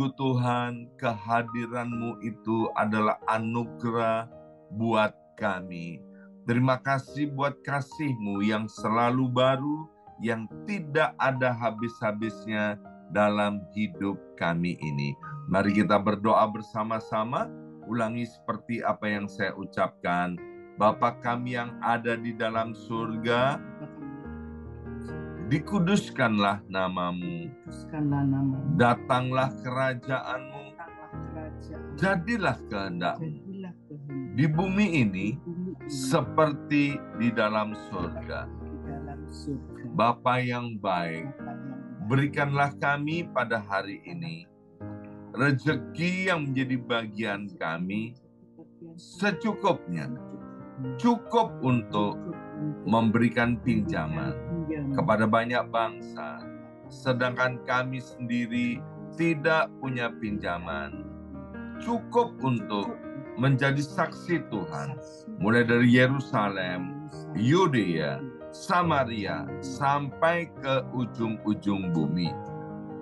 Sungguh Tuhan, kehadiran-Mu itu adalah anugerah buat kami. Terima kasih buat kasih-Mu yang selalu baru, yang tidak ada habis-habisnya dalam hidup kami ini. Mari kita berdoa bersama-sama, ulangi seperti apa yang saya ucapkan. Bapa kami yang ada di dalam surga, dikuduskanlah nama-Mu, datanglah kerajaan-Mu, jadilah kehendak-Mu di bumi ini seperti di dalam surga. Bapa yang baik, berikanlah kami pada hari ini rezeki yang menjadi bagian kami secukupnya, cukup untuk memberikan pinjaman kepada banyak bangsa, sedangkan kami sendiri tidak punya pinjaman. Cukup untuk menjadi saksi Tuhan, mulai dari Yerusalem, Yudea, Samaria, sampai ke ujung-ujung bumi.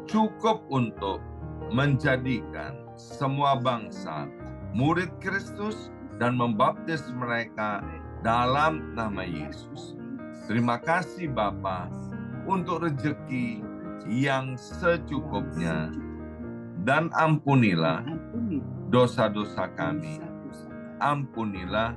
Cukup untuk menjadikan semua bangsa murid Kristus dan membaptis mereka dalam nama Yesus. Terima kasih Bapa untuk rezeki yang secukupnya, dan ampunilah dosa-dosa kami. Ampunilah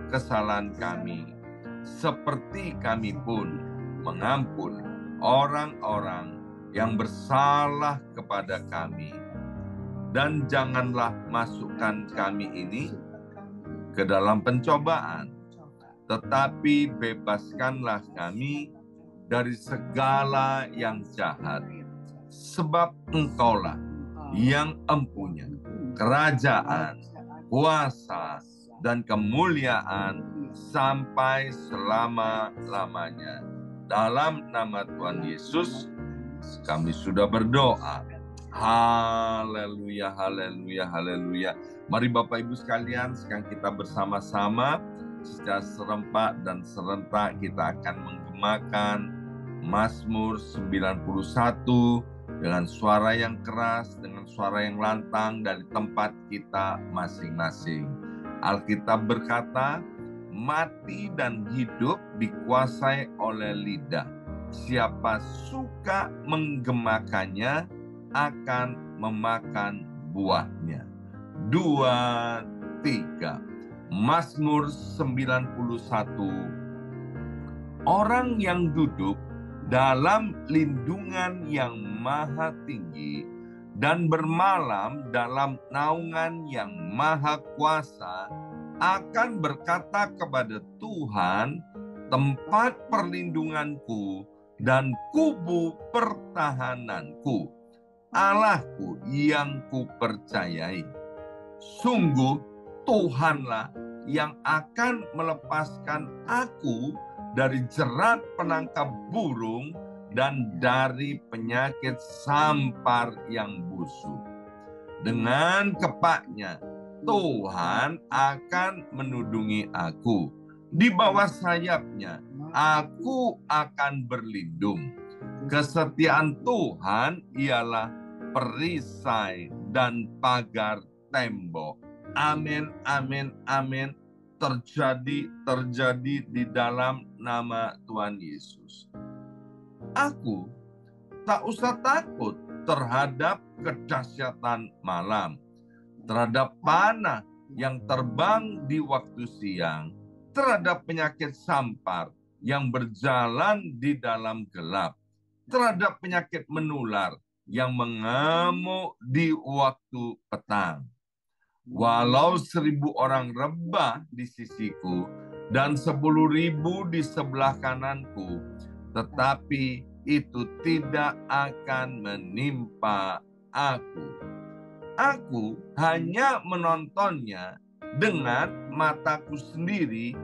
kesalahan kami, seperti kami pun mengampuni orang-orang yang bersalah kepada kami. Dan janganlah masukkan kami ini ke dalam pencobaan, tetapi bebaskanlah kami dari segala yang jahat. Sebab Engkaulah yang empunya kerajaan, kuasa, dan kemuliaan sampai selama-lamanya. Dalam nama Tuhan Yesus, kami sudah berdoa. Haleluya, haleluya, haleluya. Mari Bapak Ibu sekalian, sekarang kita bersama-sama secara serempak dan serentak kita akan menggemakan Mazmur 91 dengan suara yang keras, dengan suara yang lantang dari tempat kita masing-masing. Alkitab berkata, mati dan hidup dikuasai oleh lidah. Siapa suka menggemakannya akan memakan buahnya. 2, 3. Mazmur 91. Orang yang duduk dalam lindungan yang maha tinggi dan bermalam dalam naungan yang maha kuasa akan berkata kepada Tuhan, tempat perlindunganku dan kubu pertahananku, Allahku yang kupercayai. Sungguh Tuhanlah yang akan melepaskan aku dari jerat penangkap burung dan dari penyakit sampar yang busuk. Dengan kepaknya Tuhan akan menudungi aku. Di bawah sayapnya aku akan berlindung. Kesetiaan Tuhan ialah perisai dan pagar tembok. Amin, amin, amin. Terjadi di dalam nama Tuhan Yesus. Aku tak usah takut terhadap kedahsyatan malam, terhadap panah yang terbang di waktu siang, terhadap penyakit sampar yang berjalan di dalam gelap, terhadap penyakit menular yang mengamuk di waktu petang. Walau 1.000 orang rebah di sisiku dan 10.000 di sebelah kananku, tetapi itu tidak akan menimpa aku. Aku hanya menontonnya dengan mataku sendiri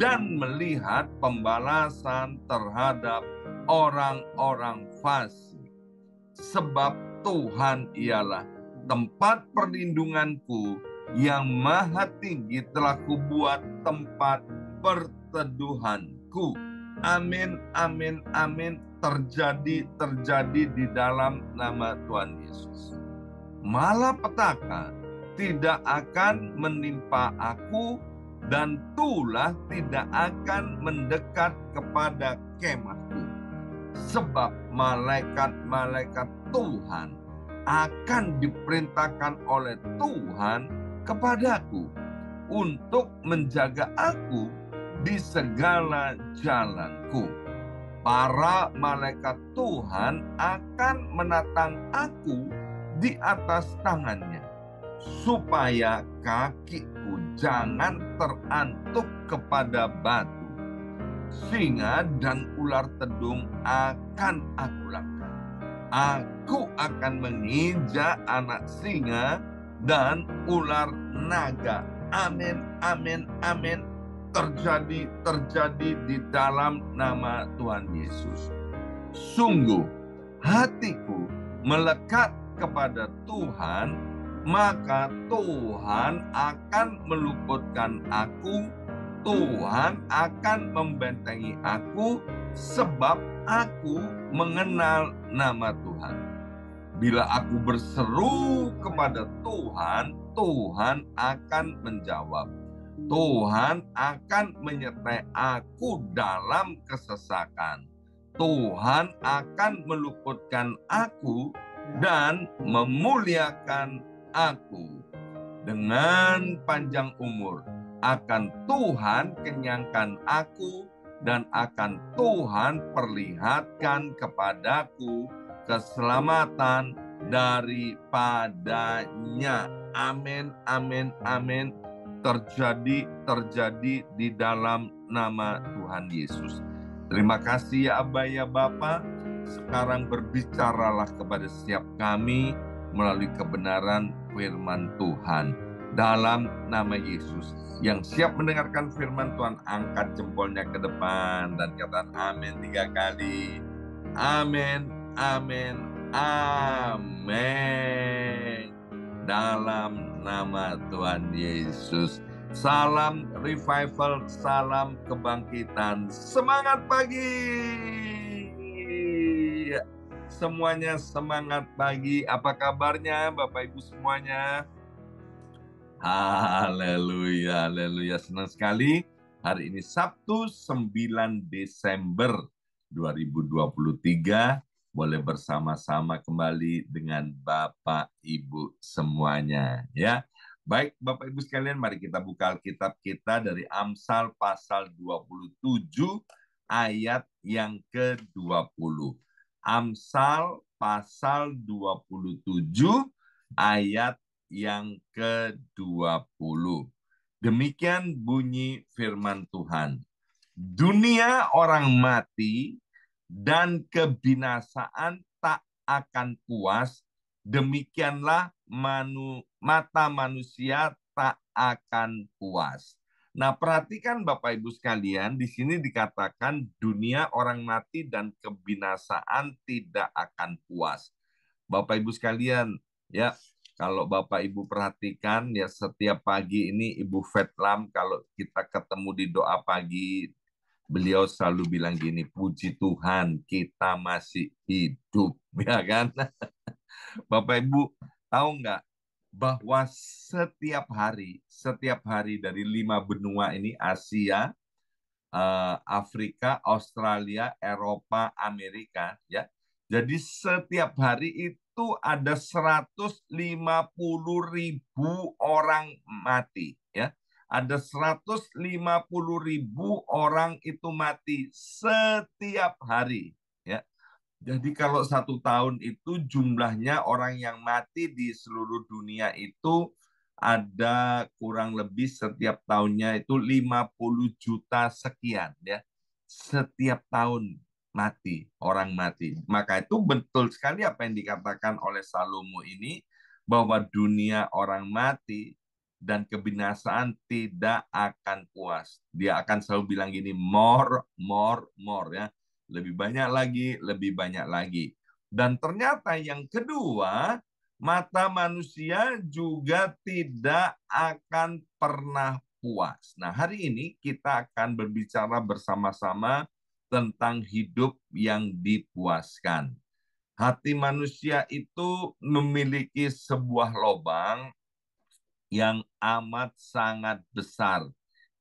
dan melihat pembalasan terhadap orang-orang fasik. Sebab Tuhan ialah tempat perlindunganku, yang maha tinggi telah kubuat tempat perteduhanku. Amin, amin, amin. Terjadi di dalam nama Tuhan Yesus. malapetaka tidak akan menimpa aku, dan tulah tidak akan mendekat kepada kemahku. Sebab malaikat-malaikat Tuhan akan diperintahkan oleh Tuhan kepadaku untuk menjaga aku di segala jalanku. Para malaikat Tuhan akan menatang aku di atas tangannya, supaya kakiku jangan terantuk kepada batu. Singa dan ular tedung akan aku langgar. Aku akan menginjak anak singa dan ular naga. Amin, amin, amin. Terjadi di dalam nama Tuhan Yesus. Sungguh, hatiku melekat kepada Tuhan, maka Tuhan akan meluputkan aku. Tuhan akan membentengi aku, sebab aku mengenal nama Tuhan. Bila aku berseru kepada Tuhan, Tuhan akan menjawab. Tuhan akan menyertai aku dalam kesesakan. Tuhan akan meluputkan aku dan memuliakan aku. Dengan panjang umur akan Tuhan kenyangkan aku, dan akan Tuhan perlihatkan kepadaku keselamatan daripadanya. Amin, amin, amin. Terjadi di dalam nama Tuhan Yesus. Terima kasih ya Aba ya Bapa. Sekarang berbicaralah kepada setiap kami melalui kebenaran firman Tuhan. Dalam nama Yesus. Yang siap mendengarkan firman Tuhan, angkat jempolnya ke depan dan katakan amin 3 kali. Amin, amin, amin. Dalam nama Tuhan Yesus. Salam revival, salam kebangkitan. Semangat pagi. Semuanya semangat pagi. Apa kabarnya Bapak Ibu semuanya? Haleluya, haleluya. Senang sekali. Hari ini Sabtu 9 Desember 2023. Boleh bersama-sama kembali dengan Bapak Ibu semuanya. Ya, baik Bapak Ibu sekalian, mari kita buka Alkitab kita dari Amsal pasal 27 ayat yang ke-20. Amsal pasal 27 ayat yang ke-20. Demikian bunyi firman Tuhan. Dunia orang mati dan kebinasaan tak akan puas, demikianlah mata manusia tak akan puas. Nah, perhatikan Bapak Ibu sekalian, di sini dikatakan dunia orang mati dan kebinasaan tidak akan puas. Bapak Ibu sekalian, ya, kalau Bapak Ibu perhatikan ya, setiap pagi ini Ibu Vetlam kalau kita ketemu di doa pagi, beliau selalu bilang gini, puji Tuhan kita masih hidup, ya kan? Bapak Ibu tahu nggak bahwa setiap hari dari 5 benua ini, Asia, Afrika, Australia, Eropa, Amerika, ya. Jadi setiap hari itu ada 150.000 orang mati, ya. Ada 150.000 orang itu mati setiap hari, ya. Jadi kalau 1 tahun itu jumlahnya orang yang mati di seluruh dunia itu ada kurang lebih setiap tahunnya itu 50 juta sekian, ya. Setiap tahun mati, orang mati. Maka itu betul sekali apa yang dikatakan oleh Salomo ini, bahwa dunia orang mati dan kebinasaan tidak akan puas. Dia akan selalu bilang gini, more, more, more, ya. Lebih banyak lagi, lebih banyak lagi. Dan ternyata yang kedua, mata manusia juga tidak akan pernah puas. Nah, hari ini kita akan berbicara bersama-sama tentang hidup yang dipuaskan. Hati manusia itu memiliki sebuah lubang yang amat sangat besar.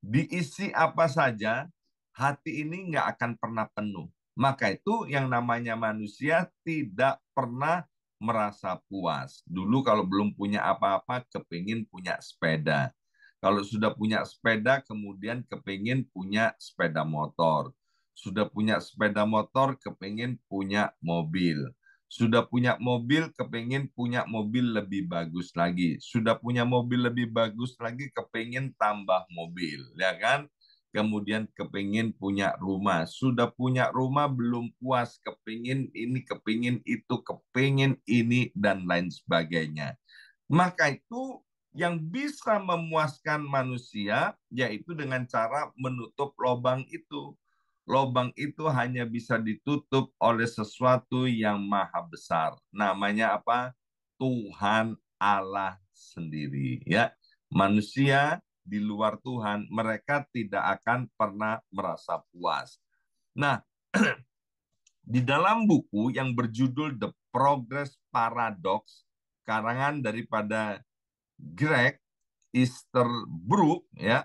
Diisi apa saja, hati ini nggak akan pernah penuh. Maka itu yang namanya manusia tidak pernah merasa puas. Dulu kalau belum punya apa-apa, kepingin punya sepeda. Kalau sudah punya sepeda, kemudian kepingin punya sepeda motor. Sudah punya sepeda motor, kepingin punya mobil. Sudah punya mobil, kepingin punya mobil lebih bagus lagi. Sudah punya mobil lebih bagus lagi, kepingin tambah mobil, ya kan? Kemudian kepingin punya rumah. Sudah punya rumah, belum puas. Kepingin ini, kepingin itu, kepingin ini, dan lain sebagainya. Maka itu yang bisa memuaskan manusia, yaitu dengan cara menutup lubang itu. Lubang itu hanya bisa ditutup oleh sesuatu yang maha besar. Namanya apa? Tuhan Allah sendiri. Ya, manusia di luar Tuhan, mereka tidak akan pernah merasa puas. Nah, di dalam buku yang berjudul The Progress Paradox, karangan daripada Greg Easterbrook, ya,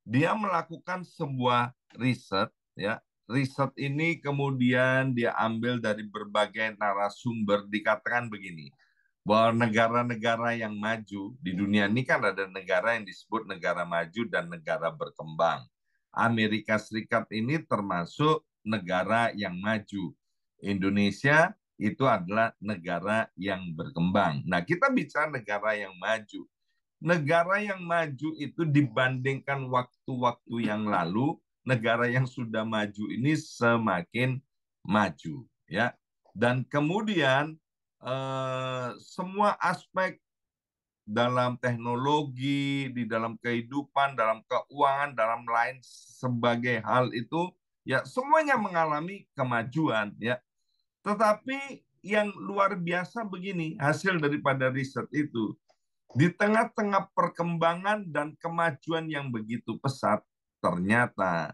dia melakukan sebuah riset, ya. Riset ini kemudian dia ambil dari berbagai narasumber, dikatakan begini, bahwa negara-negara yang maju di dunia ini kan ada negara yang disebut negara maju dan negara berkembang. Amerika Serikat ini termasuk negara yang maju. Indonesia itu adalah negara yang berkembang. Nah, kita bicara negara yang maju. Negara yang maju itu dibandingkan waktu-waktu yang lalu, negara yang sudah maju ini semakin maju, ya. Dan kemudian semua aspek dalam teknologi, di dalam kehidupan, dalam keuangan, dalam lain sebagai hal itu, ya semuanya mengalami kemajuan, ya. Tetapi yang luar biasa begini, hasil daripada riset itu, di tengah-tengah perkembangan dan kemajuan yang begitu pesat, ternyata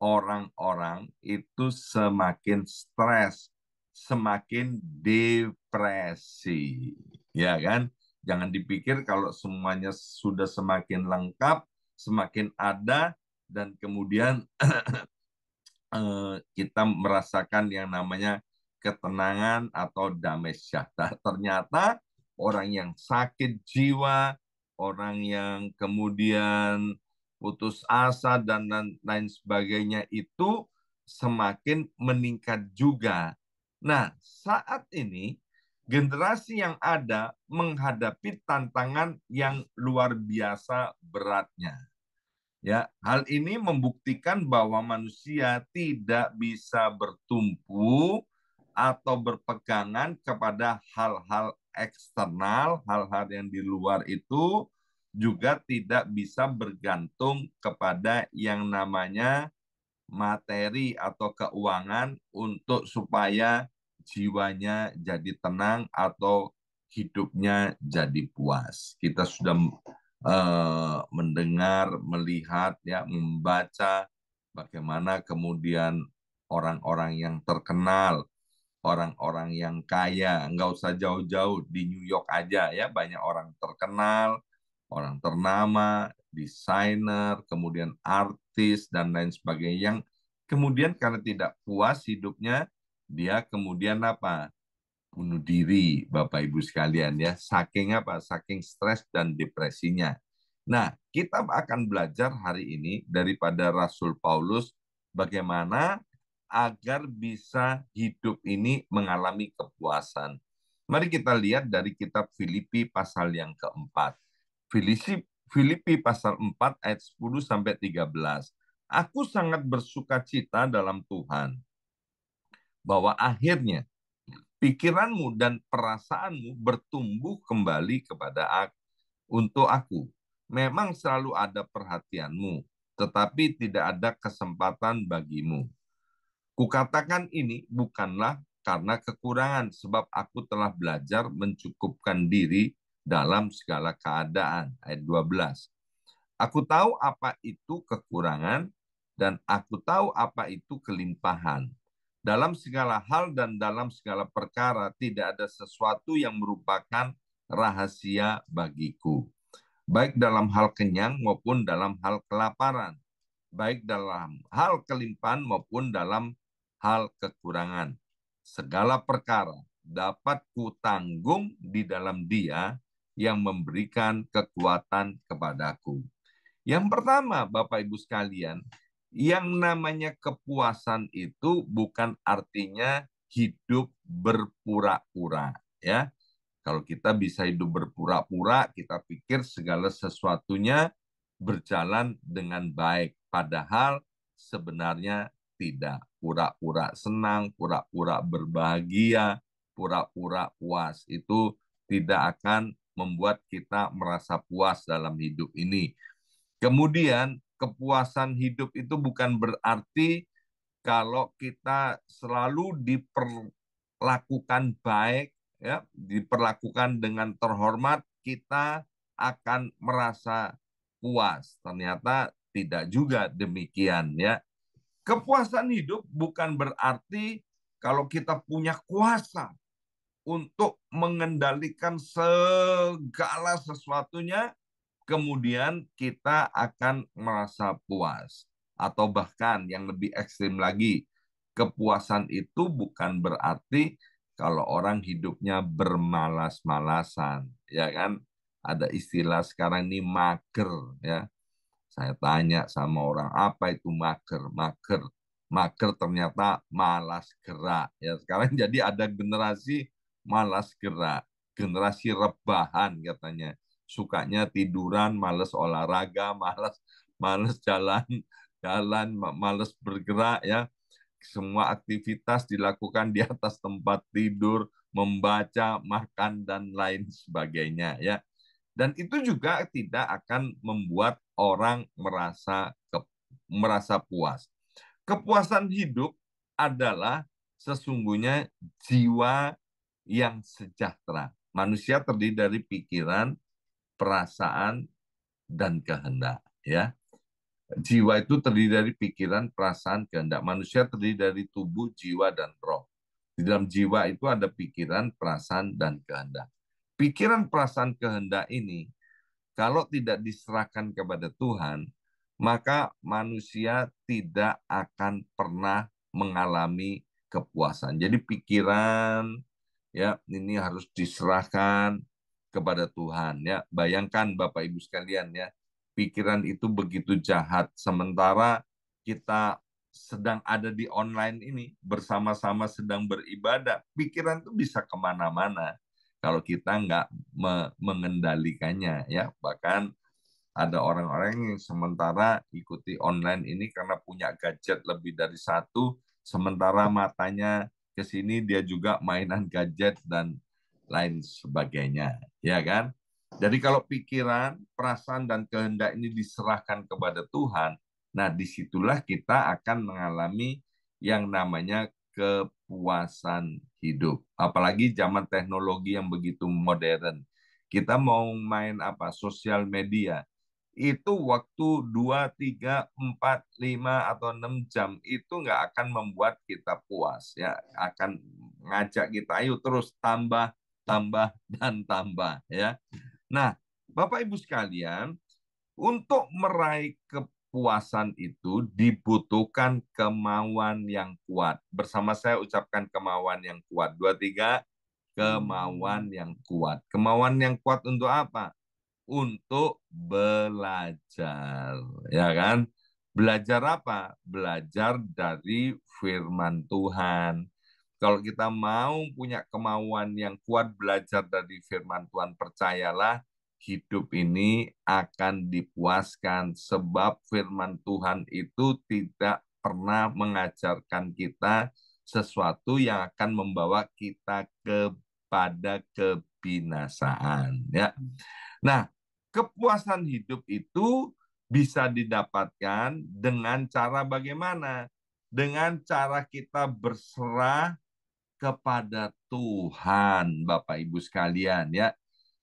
orang-orang itu semakin stres, semakin depresi. Ya kan? Jangan dipikir kalau semuanya sudah semakin lengkap, semakin ada, dan kemudian kita merasakan yang namanya ketenangan atau damai sejahtera. Ternyata orang yang sakit jiwa, orang yang kemudian putus asa dan lain sebagainya itu semakin meningkat juga. Nah, saat ini generasi yang ada menghadapi tantangan yang luar biasa beratnya. Ya, hal ini membuktikan bahwa manusia tidak bisa bertumpu atau berpegangan kepada hal-hal eksternal, hal-hal yang di luar itu, juga tidak bisa bergantung kepada yang namanya materi atau keuangan untuk supaya jiwanya jadi tenang atau hidupnya jadi puas. Kita sudah mendengar, melihat, ya, membaca bagaimana kemudian orang-orang yang terkenal, orang-orang yang kaya, nggak usah jauh-jauh, di New York aja ya banyak orang terkenal, orang ternama, desainer, kemudian artis dan lain sebagainya yang kemudian karena tidak puas hidupnya, dia kemudian apa? Bunuh diri, Bapak Ibu sekalian ya. Saking apa? Saking stres dan depresinya. Nah, kita akan belajar hari ini daripada Rasul Paulus bagaimana agar bisa hidup ini mengalami kepuasan. Mari kita lihat dari kitab Filipi pasal yang keempat. Filipi pasal 4 ayat 10 sampai 13. Aku sangat bersuka cita dalam Tuhan bahwa akhirnya pikiranmu dan perasaanmu bertumbuh kembali kepada aku, untuk aku. Memang selalu ada perhatianmu, tetapi tidak ada kesempatan bagimu. Kukatakan ini bukanlah karena kekurangan, sebab aku telah belajar mencukupkan diri dalam segala keadaan. Ayat 12. Aku tahu apa itu kekurangan, dan aku tahu apa itu kelimpahan. dalam segala hal dan dalam segala perkara tidak ada sesuatu yang merupakan rahasia bagiku, baik dalam hal kenyang maupun dalam hal kelaparan, baik dalam hal kelimpahan maupun dalam hal kekurangan. Segala perkara dapat kutanggung di dalam Dia yang memberikan kekuatan kepadaku. Yang pertama, Bapak Ibu sekalian, yang namanya kepuasan itu bukan artinya hidup berpura-pura, ya. Kalau kita bisa hidup berpura-pura, kita pikir segala sesuatunya berjalan dengan baik. Padahal sebenarnya tidak. Pura-pura senang, pura-pura berbahagia, pura-pura puas. Itu tidak akan membuat kita merasa puas dalam hidup ini. Kemudian kepuasan hidup itu bukan berarti kalau kita selalu diperlakukan baik, ya, diperlakukan dengan terhormat, kita akan merasa puas. Ternyata tidak juga demikian, ya. Kepuasan hidup bukan berarti kalau kita punya kuasa untuk mengendalikan segala sesuatunya, kemudian kita akan merasa puas. Atau bahkan yang lebih ekstrim lagi, kepuasan itu bukan berarti kalau orang hidupnya bermalas-malasan, ya kan? Ada istilah sekarang ini mager, ya. Saya tanya sama orang, apa itu mager? Mager. Mager ternyata malas gerak. Ya, sekarang jadi ada generasi malas gerak, generasi rebahan katanya. Sukanya tiduran, malas olahraga, malas malas jalan, malas bergerak, ya. Semua aktivitas dilakukan di atas tempat tidur, membaca, makan dan lain sebagainya, ya. Dan itu juga tidak akan membuat orang merasa puas. Kepuasan hidup adalah sesungguhnya jiwa yang sejahtera. Manusia terdiri dari pikiran, perasaan, dan kehendak. Ya, jiwa itu terdiri dari pikiran, perasaan, kehendak. Manusia terdiri dari tubuh, jiwa, dan roh. Di dalam jiwa itu ada pikiran, perasaan, dan kehendak. Pikiran, perasaan, kehendak ini kalau tidak diserahkan kepada Tuhan, maka manusia tidak akan pernah mengalami kepuasan. Jadi pikiran, ya, ini harus diserahkan kepada Tuhan, ya. Bayangkan Bapak Ibu sekalian, ya, pikiran itu begitu jahat sementara kita sedang ada di online ini bersama-sama sedang beribadah, pikiran itu bisa kemana-mana kalau kita nggak mengendalikannya, ya. Bahkan ada orang-orang yang sementara ikuti online ini karena punya gadget lebih dari satu, sementara matanya ke sini dia juga mainan gadget dan lain sebagainya, ya kan? Jadi kalau pikiran, perasaan, dan kehendak ini diserahkan kepada Tuhan, nah disitulah kita akan mengalami yang namanya kepuasan hidup. Apalagi zaman teknologi yang begitu modern. Kita mau main apa? Sosial media itu waktu 2, 3, 4, 5, atau 6 jam itu nggak akan membuat kita puas, ya, akan ngajak kita ayo terus tambah, tambah, dan tambah, ya. Nah, Bapak Ibu sekalian, untuk meraih kepuasan itu dibutuhkan kemauan yang kuat. Bersama saya ucapkan kemauan yang kuat. 2, 3, kemauan yang kuat. Kemauan yang kuat untuk apa? Untuk belajar, ya kan? Belajar apa? Belajar dari firman Tuhan. Kalau kita mau punya kemauan yang kuat belajar dari firman Tuhan, percayalah hidup ini akan dipuaskan sebab firman Tuhan itu tidak pernah mengajarkan kita sesuatu yang akan membawa kita kepada kebinasaan, ya. Nah, kepuasan hidup itu bisa didapatkan dengan cara bagaimana? Dengan cara kita berserah kepada Tuhan, Bapak Ibu sekalian, ya.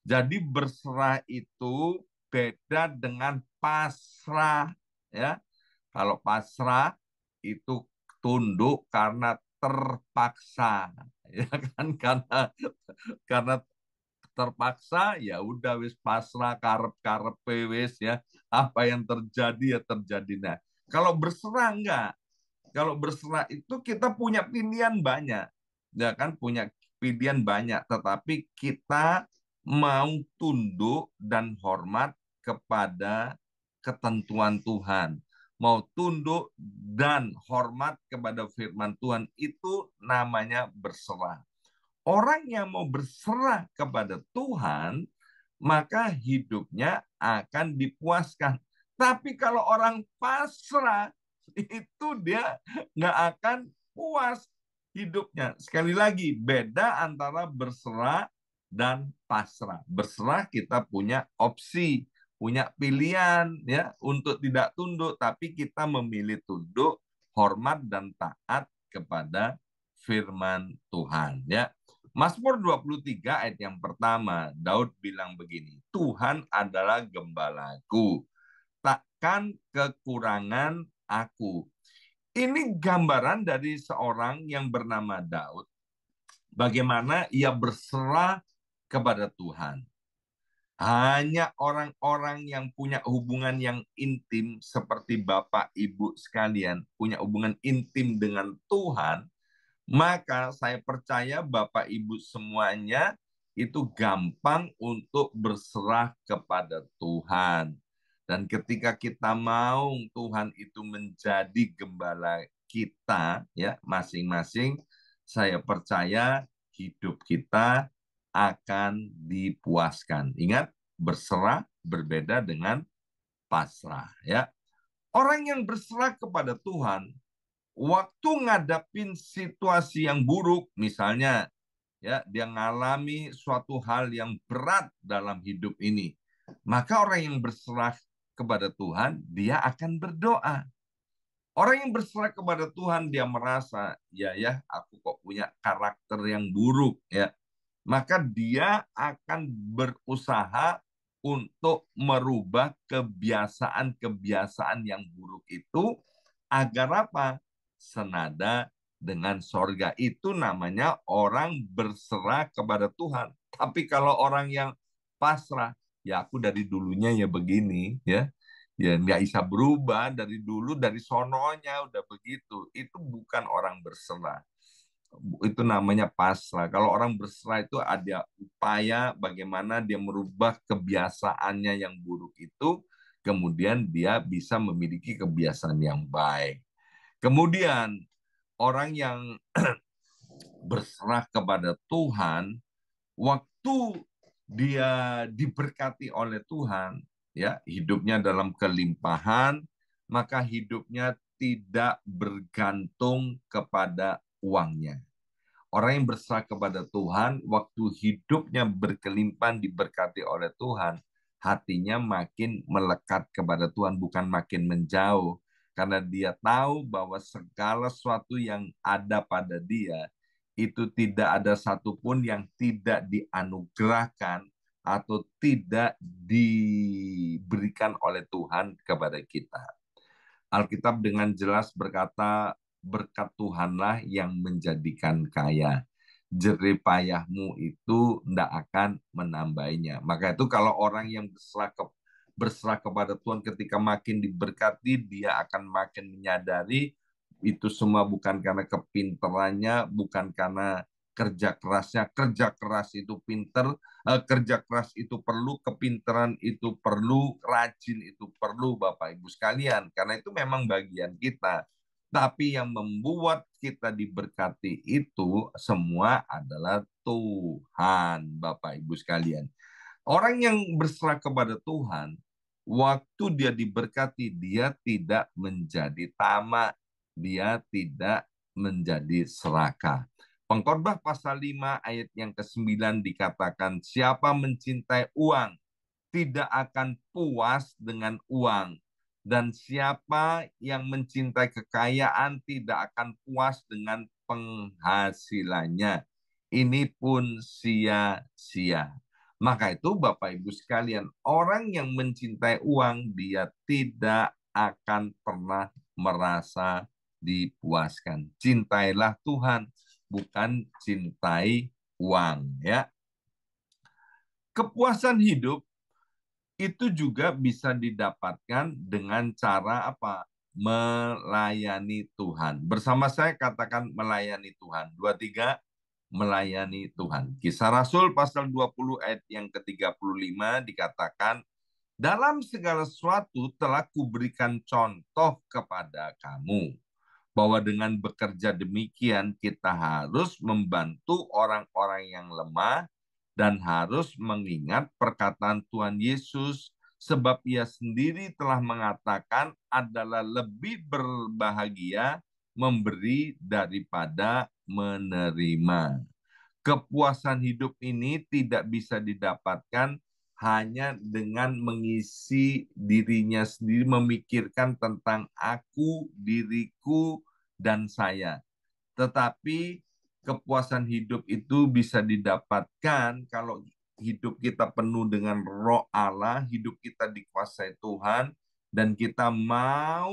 Jadi berserah itu beda dengan pasrah, ya. Kalau pasrah itu tunduk karena terpaksa, ya kan? Karena terpaksa, ya udah wis pasrah karep wis ya, apa yang terjadi ya terjadi. Nah, kalau berserah enggak. Kalau berserah itu kita punya pilihan banyak, ya kan, punya pilihan banyak, tetapi kita mau tunduk dan hormat kepada ketentuan Tuhan, mau tunduk dan hormat kepada firman Tuhan, itu namanya berserah. Orang yang mau berserah kepada Tuhan, maka hidupnya akan dipuaskan. Tapi kalau orang pasrah, itu dia nggak akan puas hidupnya. Sekali lagi, beda antara berserah dan pasrah. Berserah kita punya opsi, punya pilihan ya untuk tidak tunduk, tapi kita memilih tunduk, hormat dan taat kepada firman Tuhan ya. Mazmur 23 ayat yang pertama, Daud bilang begini, Tuhan adalah gembalaku, takkan kekurangan aku. Ini gambaran dari seorang yang bernama Daud, bagaimana ia berserah kepada Tuhan. Hanya orang-orang yang punya hubungan yang intim, seperti Bapak Ibu sekalian, punya hubungan intim dengan Tuhan, maka saya percaya Bapak Ibu semuanya itu gampang untuk berserah kepada Tuhan. Dan ketika kita mau Tuhan itu menjadi gembala kita ya masing-masing, saya percaya hidup kita akan dipuaskan. Ingat, berserah berbeda dengan pasrah ya. Orang yang berserah kepada Tuhan waktu ngadapin situasi yang buruk, misalnya ya dia ngalami suatu hal yang berat dalam hidup ini, maka orang yang berserah kepada Tuhan, dia akan berdoa. Orang yang berserah kepada Tuhan, dia merasa, ya aku kok punya karakter yang buruk ya, maka dia akan berusaha untuk merubah kebiasaan-kebiasaan yang buruk itu agar apa? Senada dengan sorga. Itu namanya orang berserah kepada Tuhan. Tapi kalau orang yang pasrah, ya aku dari dulunya ya begini, ya nggak bisa berubah dari dulu, dari sononya udah begitu. Itu bukan orang berserah, itu namanya pasrah. Kalau orang berserah itu ada upaya bagaimana dia merubah kebiasaannya yang buruk itu, kemudian dia bisa memiliki kebiasaan yang baik. Kemudian orang yang berserah kepada Tuhan, waktu dia diberkati oleh Tuhan, ya hidupnya dalam kelimpahan, maka hidupnya tidak bergantung kepada uangnya. Orang yang berserah kepada Tuhan, waktu hidupnya berkelimpahan diberkati oleh Tuhan, hatinya makin melekat kepada Tuhan, bukan makin menjauh. Karena dia tahu bahwa segala sesuatu yang ada pada dia, itu tidak ada satupun yang tidak dianugerahkan atau tidak diberikan oleh Tuhan kepada kita. Alkitab dengan jelas berkata, berkat Tuhanlah yang menjadikan kaya. Jerih payahmu itu tidak akan menambahnya. Maka itu kalau orang yang berserah kepada Tuhan, ketika makin diberkati, dia akan makin menyadari itu semua bukan karena kepintarannya, bukan karena kerja kerasnya. Kerja keras itu pinter, kerja keras itu perlu, kepintaran itu perlu, rajin itu perlu, Bapak Ibu sekalian. Karena itu memang bagian kita. Tapi yang membuat kita diberkati itu semua adalah Tuhan, Bapak Ibu sekalian. Orang yang berserah kepada Tuhan, waktu dia diberkati, dia tidak menjadi tamak, dia tidak menjadi serakah. Pengkhotbah pasal 5 ayat yang ke-9 dikatakan, siapa mencintai uang tidak akan puas dengan uang. Dan siapa yang mencintai kekayaan tidak akan puas dengan penghasilannya. Ini pun sia-sia. Maka itu Bapak Ibu sekalian, orang yang mencintai uang, dia tidak akan pernah merasa dipuaskan. Cintailah Tuhan, bukan cintai uang, ya. Kepuasan hidup itu juga bisa didapatkan dengan cara apa? Melayani Tuhan. Bersama saya katakan melayani Tuhan. 23, melayani Tuhan. Kisah Rasul pasal 20 ayat yang ke-35 dikatakan, dalam segala sesuatu telah kuberikan contoh kepada kamu, bahwa dengan bekerja demikian kita harus membantu orang-orang yang lemah dan harus mengingat perkataan Tuhan Yesus, sebab ia sendiri telah mengatakan adalah lebih berbahagia memberi daripada menerima. Kepuasan hidup ini tidak bisa didapatkan hanya dengan mengisi dirinya sendiri, memikirkan tentang aku, diriku, dan saya. Tetapi kepuasan hidup itu bisa didapatkan kalau hidup kita penuh dengan Roh Allah, hidup kita dikuasai Tuhan, dan kita mau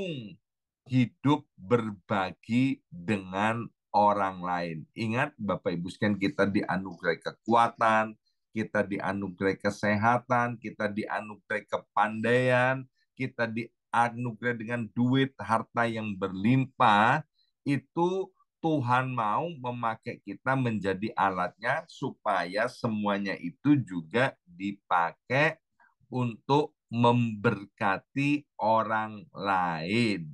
hidup berbagi dengan orang lain. Ingat Bapak Ibu sekalian, kita dianugerai kekuatan, kita dianugerai kesehatan, kita dianugerai kepandaian, kita dianugerai dengan duit, harta yang berlimpah. Itu Tuhan mau memakai kita menjadi alatnya supaya semuanya itu juga dipakai untuk memberkati orang lain.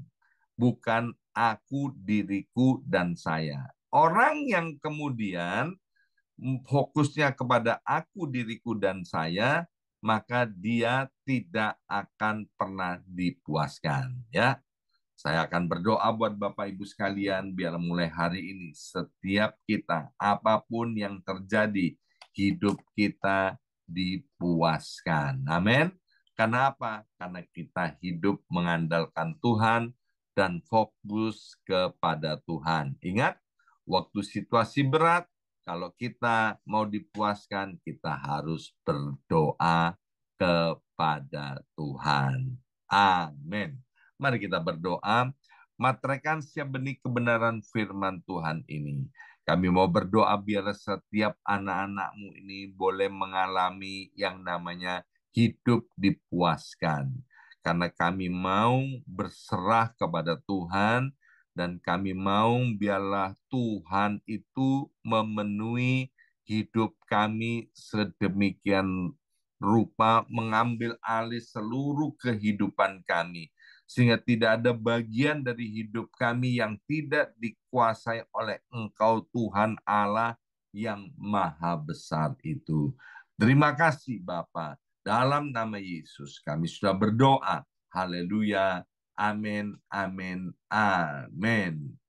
Bukan aku, diriku, dan saya. Orang yang kemudian fokusnya kepada aku, diriku, dan saya, maka dia tidak akan pernah dipuaskan. Ya, saya akan berdoa buat Bapak Ibu sekalian, biar mulai hari ini setiap kita, apapun yang terjadi, hidup kita dipuaskan. Amin. Kenapa? Karena kita hidup mengandalkan Tuhan dan fokus kepada Tuhan. Ingat, waktu situasi berat, kalau kita mau dipuaskan, kita harus berdoa kepada Tuhan. Amin. Mari kita berdoa, materaikan setiap benih kebenaran firman Tuhan ini. Kami mau berdoa biar setiap anak-anak-Mu ini boleh mengalami yang namanya hidup dipuaskan. Karena kami mau berserah kepada Tuhan, dan kami mau biarlah Tuhan itu memenuhi hidup kami sedemikian rupa, mengambil alih seluruh kehidupan kami, sehingga tidak ada bagian dari hidup kami yang tidak dikuasai oleh Engkau Tuhan Allah yang maha besar itu. Terima kasih Bapa. Dalam nama Yesus kami sudah berdoa. Haleluya. Amin, amin, amin.